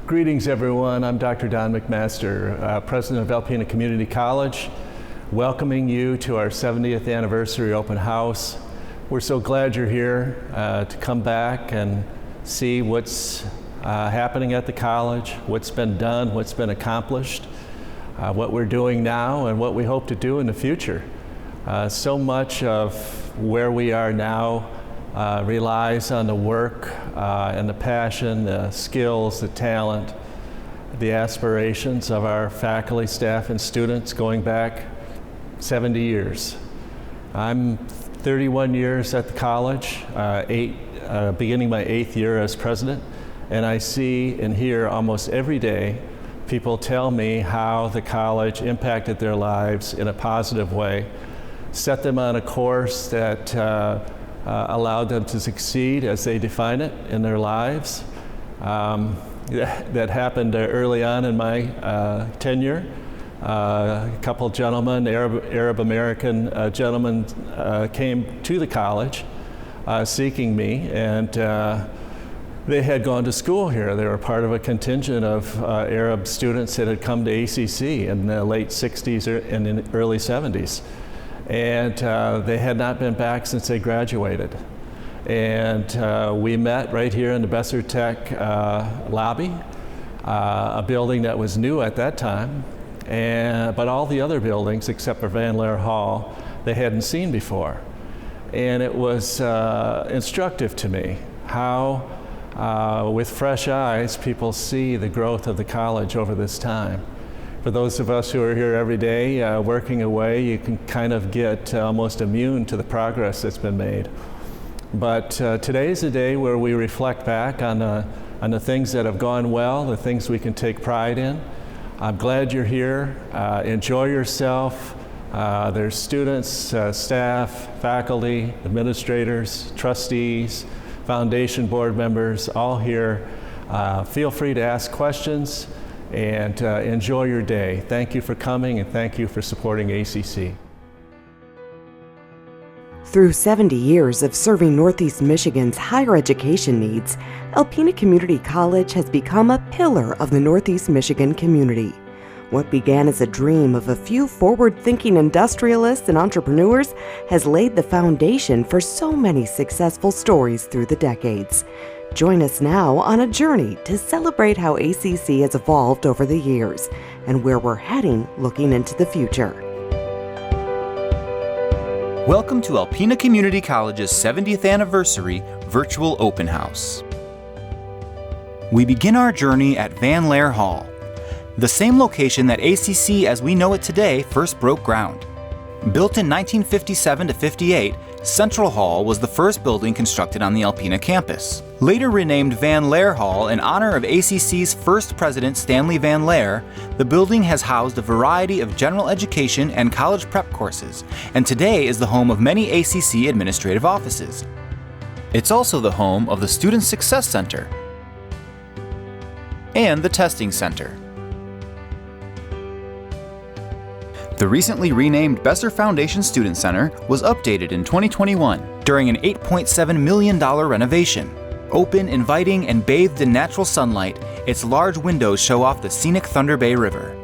Greetings everyone, I'm Dr. Don McMaster, President of Alpena Community College, welcoming you to our 70th anniversary open house. We're so glad you're here to come back and see what's happening at the college, what's been done, what's been accomplished, what we're doing now and what we hope to do in the future. So much of where we are now relies on the work and the passion, the skills, the talent, the aspirations of our faculty, staff, and students going back 70 years. I'm 31 years at the college, beginning my 8th year as president, and I see and hear almost every day people tell me how the college impacted their lives in a positive way, set them on a course that allowed them to succeed as they define it in their lives. That happened early on in my tenure. A couple gentlemen, Arab American gentlemen, came to the college seeking me, and they had gone to school here. They were part of a contingent of Arab students that had come to ACC in the late 60s and in the early 70s. And they had not been back since they graduated. And we met right here in the Besser Tech lobby, a building that was new at that time, but all the other buildings except for Van Laer Hall, they hadn't seen before. And it was instructive to me how, with fresh eyes, people see the growth of the college over this time. For those of us who are here every day working away, you can kind of get almost immune to the progress that's been made. But today is a day where we reflect back on the things that have gone well, the things we can take pride in. I'm glad you're here. Enjoy yourself. There's students, staff, faculty, administrators, trustees, foundation board members, all here. Feel free to ask questions. And enjoy your day. Thank you for coming and thank you for supporting ACC. Through 70 years of serving Northeast Michigan's higher education needs, Alpena Community College has become a pillar of the Northeast Michigan community. What began as a dream of a few forward-thinking industrialists and entrepreneurs has laid the foundation for so many successful stories through the decades. Join us now on a journey to celebrate how ACC has evolved over the years and where we're heading looking into the future. Welcome to Alpena Community College's 70th anniversary virtual open house. We begin our journey at Van Laer Hall, the same location that ACC as we know it today first broke ground. Built in 1957 to 58, Central Hall was the first building constructed on the Alpena campus. Later renamed Van Laer Hall in honor of ACC's first president Stanley Van Laer, the building has housed a variety of general education and college prep courses, and today is the home of many ACC administrative offices. It's also the home of the Student Success Center and the Testing Center. The recently renamed Besser Foundation Student Center was updated in 2021 during an $8.7 million renovation. Open, inviting, and bathed in natural sunlight, its large windows show off the scenic Thunder Bay River.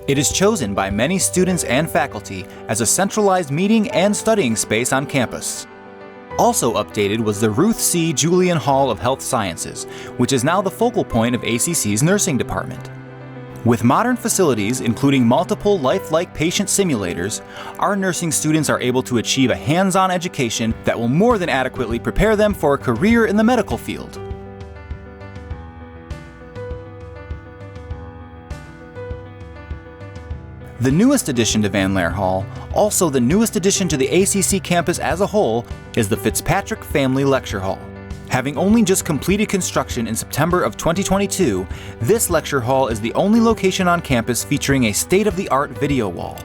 It is chosen by many students and faculty as a centralized meeting and studying space on campus. Also updated was the Ruth C. Julian Hall of Health Sciences, which is now the focal point of ACC's nursing department. With modern facilities, including multiple lifelike patient simulators, our nursing students are able to achieve a hands-on education that will more than adequately prepare them for a career in the medical field. The newest addition to Van Laer Hall, also the newest addition to the ACC campus as a whole, is the Fitzpatrick Family Lecture Hall. Having only just completed construction in September of 2022, this lecture hall is the only location on campus featuring a state-of-the-art video wall.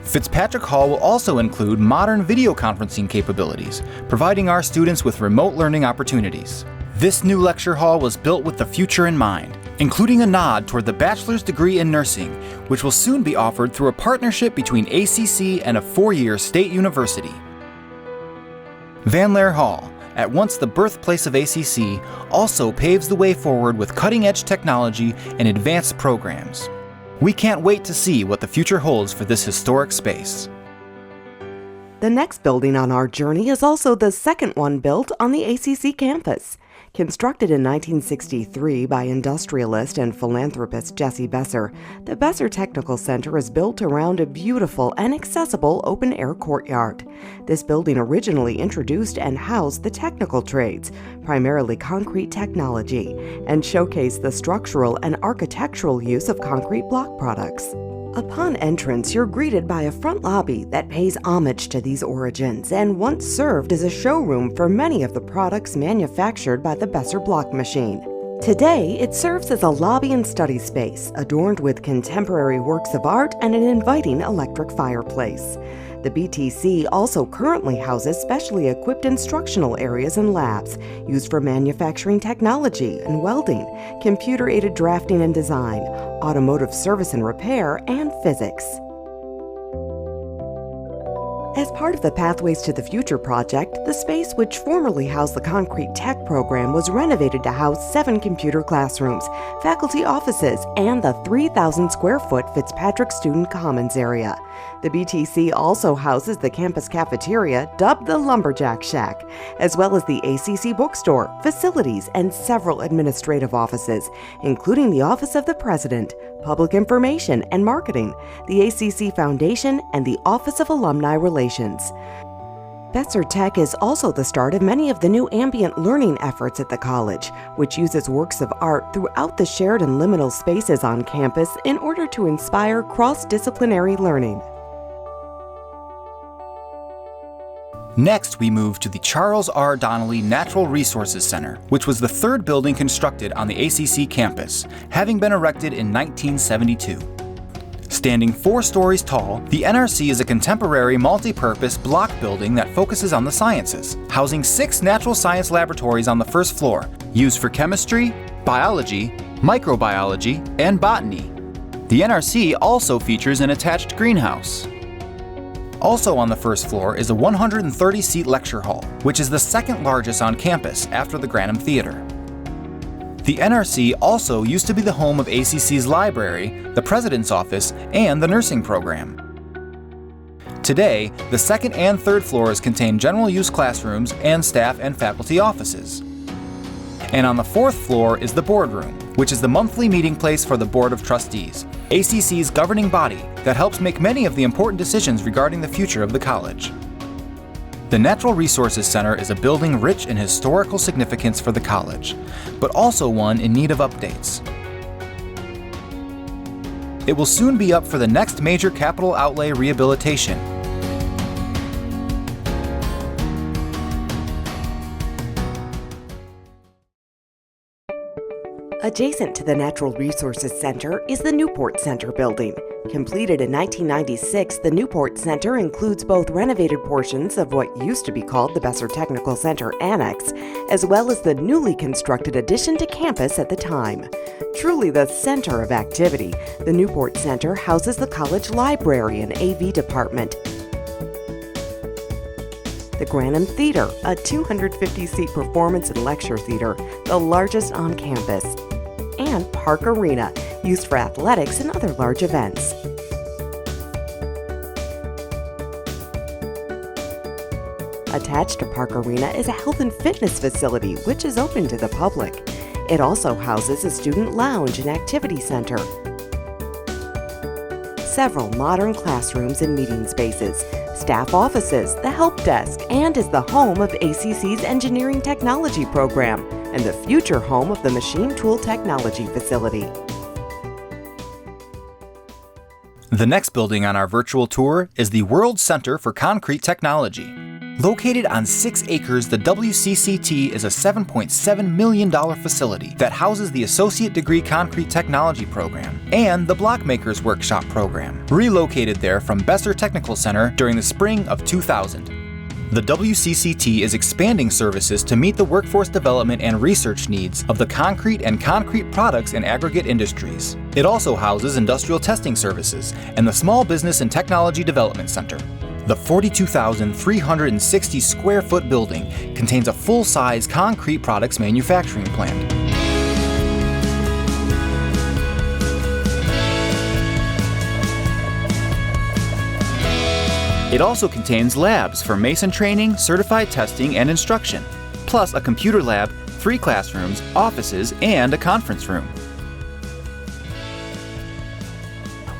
Fitzpatrick Hall will also include modern video conferencing capabilities, providing our students with remote learning opportunities. This new lecture hall was built with the future in mind, including a nod toward the bachelor's degree in nursing, which will soon be offered through a partnership between ACC and a 4-year state university. Van Laer Hall, at once the birthplace of ACC, also paves the way forward with cutting-edge technology and advanced programs. We can't wait to see what the future holds for this historic space. The next building on our journey is also the second one built on the ACC campus. Constructed in 1963 by industrialist and philanthropist Jesse Besser, the Besser Technical Center is built around a beautiful and accessible open-air courtyard. This building originally introduced and housed the technical trades, primarily concrete technology, and showcased the structural and architectural use of concrete block products. Upon entrance, you're greeted by a front lobby that pays homage to these origins and once served as a showroom for many of the products manufactured by the Besser block machine. Today, it serves as a lobby and study space, adorned with contemporary works of art and an inviting electric fireplace. The BTC also currently houses specially equipped instructional areas and labs used for manufacturing technology and welding, computer-aided drafting and design, automotive service and repair, and physics. As part of the Pathways to the Future project, the space which formerly housed the Concrete Tech program was renovated to house 7 computer classrooms, faculty offices, and the 3,000-square-foot Fitzpatrick Student Commons area. The BTC also houses the campus cafeteria, dubbed the Lumberjack Shack, as well as the ACC bookstore, facilities, and several administrative offices, including the Office of the President, Public Information and Marketing, the ACC Foundation, and the Office of Alumni Relations. Besser Tech is also the start of many of the new ambient learning efforts at the college, which uses works of art throughout the shared and liminal spaces on campus in order to inspire cross-disciplinary learning. Next, we move to the Charles R. Donnelly Natural Resources Center, which was the third building constructed on the ACC campus, having been erected in 1972. Standing 4 stories tall, the NRC is a contemporary multi-purpose block building that focuses on the sciences, housing 6 natural science laboratories on the first floor, used for chemistry, biology, microbiology, and botany. The NRC also features an attached greenhouse. Also on the first floor is a 130-seat lecture hall, which is the second largest on campus after the Granum Theater. The NRC also used to be the home of ACC's library, the President's Office, and the nursing program. Today, the second and third floors contain general-use classrooms and staff and faculty offices. And on the fourth floor is the boardroom, which is the monthly meeting place for the Board of Trustees, ACC's governing body that helps make many of the important decisions regarding the future of the college. The Natural Resources Center is a building rich in historical significance for the college, but also one in need of updates. It will soon be up for the next major capital outlay rehabilitation. Adjacent to the Natural Resources Center is the Newport Center building. Completed in 1996, the Newport Center includes both renovated portions of what used to be called the Besser Technical Center Annex, as well as the newly constructed addition to campus at the time. Truly the center of activity, the Newport Center houses the college library and AV department, the Granum Theater, a 250-seat performance and lecture theater, the largest on campus, and Park Arena, used for athletics and other large events. Attached to Park Arena is a health and fitness facility, which is open to the public. It also houses a student lounge and activity center, several modern classrooms and meeting spaces, staff offices, the help desk, and is the home of ACC's Engineering Technology program and the future home of the Machine Tool Technology facility. The next building on our virtual tour is the World Center for Concrete Technology. Located on 6 acres, the WCCT is a $7.7 million facility that houses the Associate Degree Concrete Technology program and the Blockmakers Workshop program, relocated there from Besser Technical Center during the spring of 2000. The WCCT is expanding services to meet the workforce development and research needs of the concrete and concrete products and aggregate industries. It also houses industrial testing services and the Small Business and Technology Development Center. The 42,360 square foot building contains a full-size concrete products manufacturing plant. It also contains labs for mason training, certified testing, and instruction, plus a computer lab, 3 classrooms, offices, and a conference room.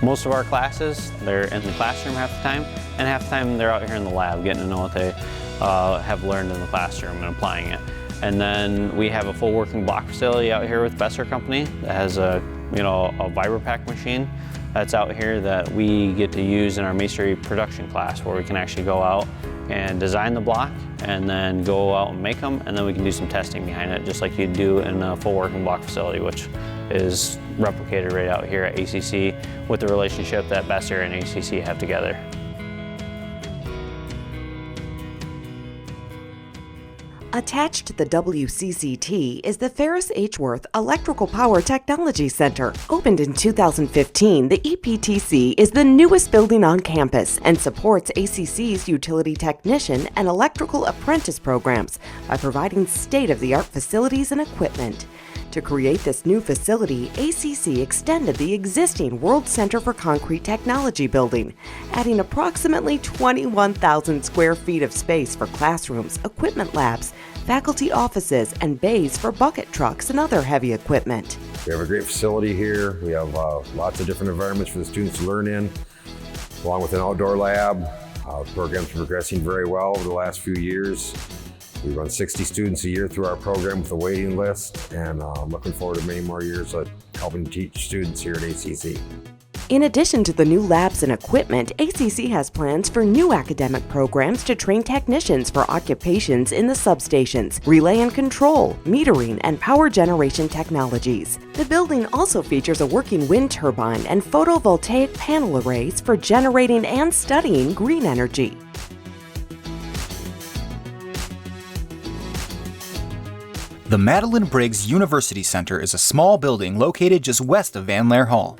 Most of our classes, they're in the classroom half the time, and half the time they're out here in the lab getting to know what they have learned in the classroom and applying it. And then we have a full working block facility out here with Besser Company that has a VibraPack machine that's out here that we get to use in our masonry production class, where we can actually go out and design the block and then go out and make them, and then we can do some testing behind it, just like you'd do in a full working block facility, which is replicated right out here at ACC with the relationship that Besser and ACC have together. Attached to the WCCT is the Ferris H. Worth Electrical Power Technology Center. Opened in 2015, the EPTC is the newest building on campus and supports ACC's utility technician and electrical apprentice programs by providing state-of-the-art facilities and equipment. To create this new facility, ACC extended the existing World Center for Concrete Technology building, adding approximately 21,000 square feet of space for classrooms, equipment labs, faculty offices, and bays for bucket trucks and other heavy equipment. We have a great facility here. We have lots of different environments for the students to learn in, along with an outdoor lab. The program's progressing very well over the last few years. We run 60 students a year through our program with a waiting list, and I'm looking forward to many more years of helping to teach students here at ACC. In addition to the new labs and equipment, ACC has plans for new academic programs to train technicians for occupations in the substations, relay and control, metering, and power generation technologies. The building also features a working wind turbine and photovoltaic panel arrays for generating and studying green energy. The Madeline Briggs University Center is a small building located just west of Van Laer Hall.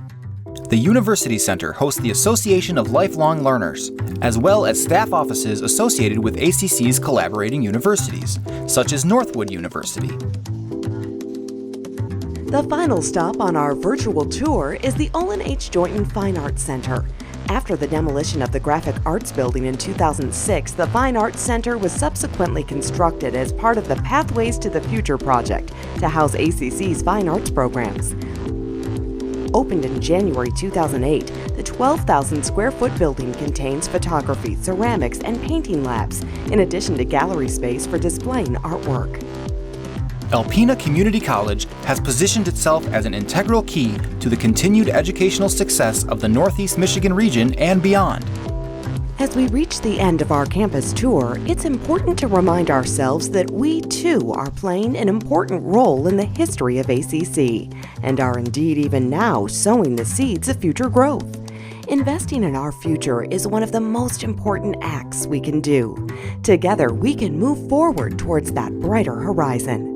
The University Center hosts the Association of Lifelong Learners, as well as staff offices associated with ACC's collaborating universities, such as Northwood University. The final stop on our virtual tour is the Olin H. Joynton Fine Arts Center. After the demolition of the Graphic Arts Building in 2006, the Fine Arts Center was subsequently constructed as part of the Pathways to the Future project to house ACC's fine arts programs. Opened in January 2008, the 12,000 square foot building contains photography, ceramics, and painting labs, in addition to gallery space for displaying artwork. Alpena Community College has positioned itself as an integral key to the continued educational success of the Northeast Michigan region and beyond. As we reach the end of our campus tour, it's important to remind ourselves that we too are playing an important role in the history of ACC, and are indeed even now sowing the seeds of future growth. Investing in our future is one of the most important acts we can do. Together, we can move forward towards that brighter horizon.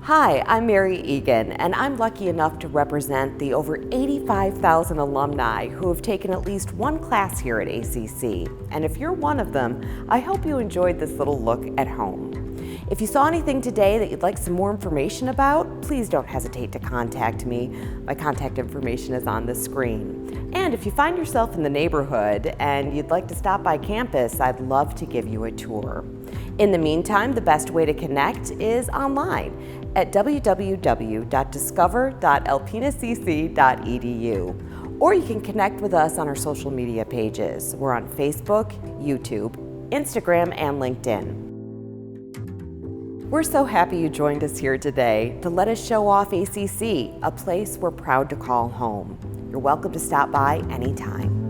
Hi, I'm Mary Egan, and I'm lucky enough to represent the over 85,000 alumni who have taken at least one class here at ACC. And if you're one of them, I hope you enjoyed this little look at home. If you saw anything today that you'd like some more information about, please don't hesitate to contact me. My contact information is on the screen. And if you find yourself in the neighborhood and you'd like to stop by campus, I'd love to give you a tour. In the meantime, the best way to connect is online at www.discover.alpenacc.edu. Or you can connect with us on our social media pages. We're on Facebook, YouTube, Instagram, and LinkedIn. We're so happy you joined us here today to let us show off ACC, a place we're proud to call home. You're welcome to stop by anytime.